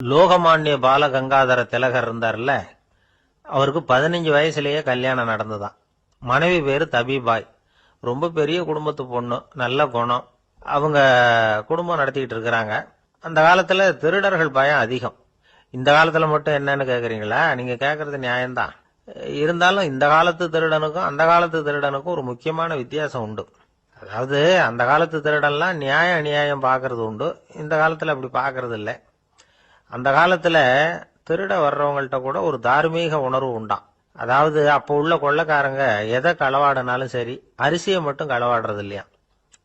லோகமானிய பாலகங்காதர திலகர் இருந்தார்ல, அவருக்கு 15 வயசுலயே கல்யாணம் நடந்துதான். மனைவி பேரு தபிபாய். ரொம்ப பெரிய குடும்பத்து பொண்ணு, நல்ல குணம். அவங்க குடும்பம் நடத்திக்கிட்டு இருக்கிறாங்க. அந்த காலத்துல திருடர்கள் பயம் அதிகம். இந்த காலத்துல மட்டும் என்னன்னு கேக்குறீங்களா? நீங்க கேக்குறது நியாயம்தான். இருந்தாலும் இந்த காலத்து திருடனுக்கும் அந்த காலத்து திருடனுக்கும் ஒரு முக்கியமான வித்தியாசம் உண்டு. அதாவது அந்த காலத்து திருடன்லாம் நியாயம் அநியாயம் பாக்குறது உண்டு, இந்த காலத்துல அப்படி பாக்குறது இல்லை. அந்த காலத்துல திருட வர்றவங்கள்ட்ட கூட ஒரு தார்மீக உணர்வு உண்டாம். அதாவது அப்போ உள்ள கொள்ளைக்காரங்க எதை களவாடினாலும் சரி, அரிசியை மட்டும் களவாடுறது இல்லையா,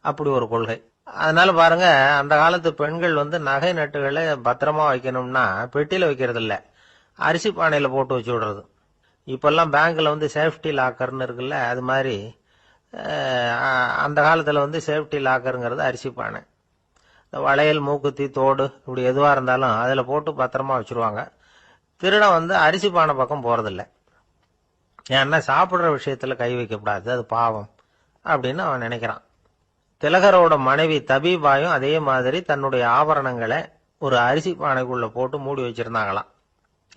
அப்படி ஒரு கொள்கை. அதனால பாருங்க, அந்த காலத்து பெண்கள் நகை நட்டுகளை பத்திரமா வைக்கணும்னா பெட்டியில வைக்கிறது இல்ல, அரிசி பானையில போட்டு வச்சு விடுறது. இப்பெல்லாம் பேங்க்ல சேஃப்டி லாக்கர்னு இருக்குல்ல, அது மாதிரி அந்த காலத்துல சேஃப்டி லாக்கருங்கிறது அரிசி பானை. வளையல், மூக்குத்தி, தோடு இப்படி எதுவா இருந்தாலும் அதுல போட்டு பத்திரமா வச்சிருவாங்க. திருடன் அரிசி பானை பக்கம் போறதில்லை. ஏன்னா சாப்பிடுற விஷயத்துல கை வைக்கக்கூடாது, அது பாவம் அப்படின்னு அவன் நினைக்கிறான். திலகரோட மனைவி தபிபாயும் அதே மாதிரி தன்னுடைய ஆபரணங்களை ஒரு அரிசி பானைக்குள்ள போட்டு மூடி வச்சிருந்தாங்களாம்.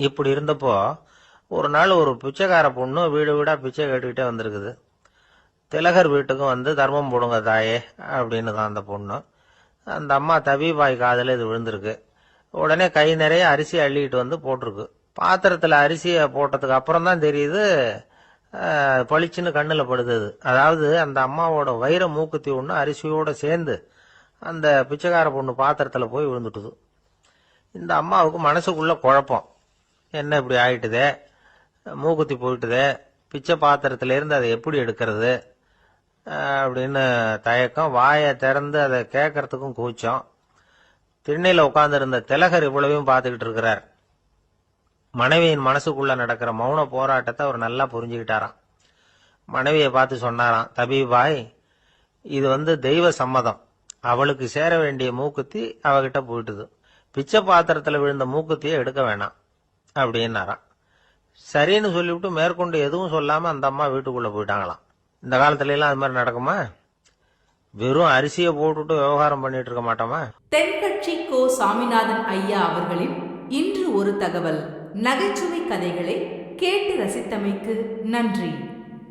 இப்படி இருந்தப்போ ஒரு நாள் ஒரு பிச்சைக்கார பொண்ணு வீடு வீடா பிச்சை கேட்டுக்கிட்டே வந்திருக்குது. திலகர் வீட்டுக்கும் தர்மம் போடுங்க தாயே அப்படின்னு தான் அந்த பொண்ணு. அந்த அம்மா தபிபாய் காதல இது விழுந்திருக்கு. உடனே கை நிறைய அரிசி அள்ளிட்டு போட்டிருக்கு. பாத்திரத்துல அரிசியை போட்டதுக்கு அப்புறம் தான் தெரியுது, பளிச்சுன்னு கண்ணுல படுது. அதாவது அந்த அம்மாவோட வைர மூக்குத்தி ஒண்ணு அரிசியோட சேர்ந்து அந்த பிச்சைக்கார பொண்ணு பாத்திரத்துல போய் விழுந்துட்டுது. இந்த அம்மாவுக்கு மனசுக்குள்ள குழப்பம், என்ன இப்படி ஆயிட்டுதே, மூக்குத்தி போயிட்டுதே, பிச்சை பாத்திரத்துல இருந்து அதை எப்படி எடுக்கிறது அப்படின்னு தயக்கம். வாயை திறந்து அதை கேட்கறதுக்கும் கூச்சம். திண்ணையில உட்கார்ந்து இருந்த திலகர் இவ்வளவையும் பார்த்துக்கிட்டு இருக்கிறார். மனைவியின் மனசுக்குள்ள நடக்கிற மௌன போராட்டத்தை அவர் நல்லா புரிஞ்சுக்கிட்டாராம். மனைவியை பார்த்து சொன்னாராம், தபிபாய், இது தெய்வ சம்மதம். அவளுக்கு சேர வேண்டிய மூக்குத்தி அவகிட்ட போயிட்டுது. பிச்சை பாத்திரத்துல விழுந்த மூக்குத்தியை எடுக்க வேணாம் அப்படின்னாராம். சரின்னு சொல்லிவிட்டு மேற்கொண்டு எதுவும் சொல்லாம அந்த அம்மா வீட்டுக்குள்ள போயிட்டாங்களாம். இந்த காலத்துல எல்லாம் அது மாதிரி நடக்குமா? வெறும் அரிசியை போட்டுட்டு விவகாரம் பண்ணிட்டு இருக்க மாட்டோமா? தென்கட்சி கோ சாமிநாதன் ஐயா அவர்களின் இன்று ஒரு தகவல் நகைச்சுவை கதைகளை கேட்டு ரசித்தமைக்கு நன்றி.